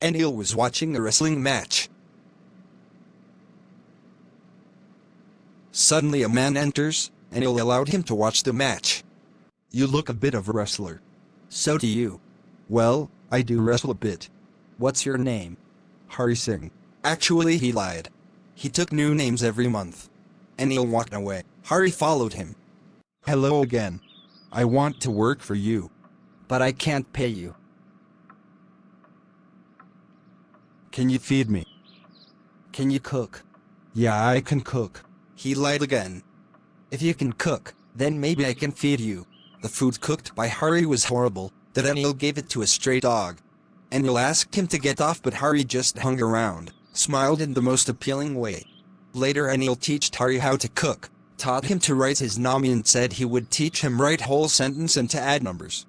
Anil was watching a wrestling match. Suddenly a man enters, and Anil allowed him to watch the match. "You look a bit of a wrestler." "So do you." "Well, I do wrestle a bit." "What's your name?" "Hari Singh." Actually, he lied. He took new names every month. Anil walked away. Hari followed him. "Hello again. I want to work for you." "But I can't pay you." "Can you feed me?" "Can you cook?" "Yeah, I can cook." He lied again. "If you can cook, then maybe I can feed you." The food cooked by Hari was horrible, that Anil gave it to a stray dog. Anil asked him to get off, but Hari just hung around, smiled in the most appealing way. Later Anil taught Hari how to cook, taught him to write his name, and said he would teach him write whole sentence and to add numbers.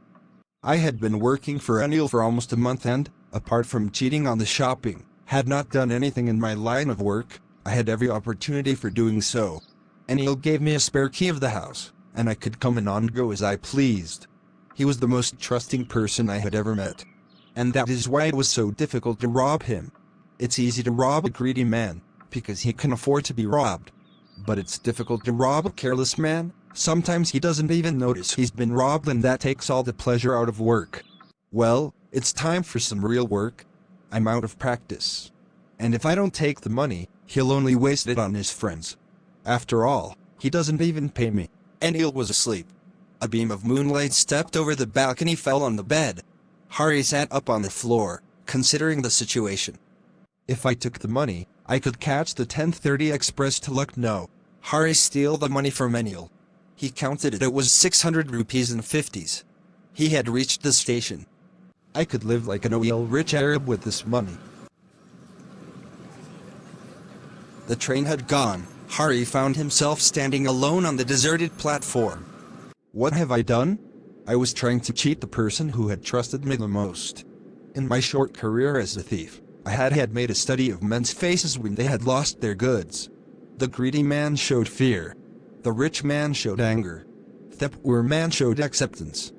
I had been working for Anil for almost a month and, apart from cheating on the shopping, had not done anything in my line of work. I had every opportunity for doing so. Anil gave me a spare key of the house, and I could come and go as I pleased. He was the most trusting person I had ever met. And that is why it was so difficult to rob him. It's easy to rob a greedy man, because he can afford to be robbed. But it's difficult to rob a careless man. Sometimes he doesn't even notice he's been robbed, and that takes all the pleasure out of work. Well, it's time for some real work. I'm out of practice. And if I don't take the money, he'll only waste it on his friends. After all, he doesn't even pay me. Anil was asleep. A beam of moonlight stepped over the balcony, fell on the bed. Hari sat up on the floor, considering the situation. If I took the money, I could catch the 10:30 express to Lucknow. Hari steal the money from Anil. He counted it was 600 rupees and 50s. He had reached the station. I could live like an oil rich Arab with this money. The train had gone. Hari found himself standing alone on the deserted platform. What have I done? I was trying to cheat the person who had trusted me the most. In my short career as a thief, I had made a study of men's faces when they had lost their goods. The greedy man showed fear. The rich man showed anger. The poor man showed acceptance.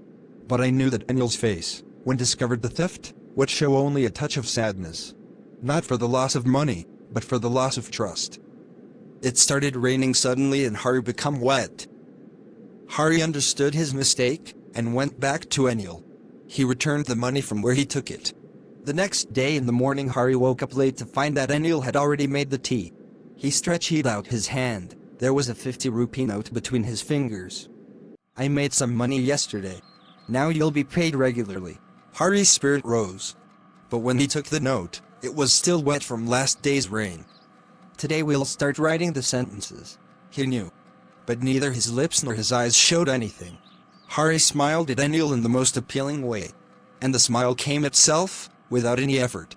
But I knew that Anil's face, when discovered the theft, would show only a touch of sadness. Not for the loss of money, but for the loss of trust. It started raining suddenly and Hari became wet. Hari understood his mistake and went back to Anil. He returned the money from where he took it. The next day in the morning, Hari woke up late to find that Anil had already made the tea. He stretched out his hand. There was a 50 rupee note between his fingers. "I made some money yesterday. Now you'll be paid regularly." Hari's spirit rose. But when he took the note, it was still wet from last day's rain. "Today we'll start writing the sentences," he knew. But neither his lips nor his eyes showed anything. Hari smiled at Anil in the most appealing way. And the smile came itself, without any effort.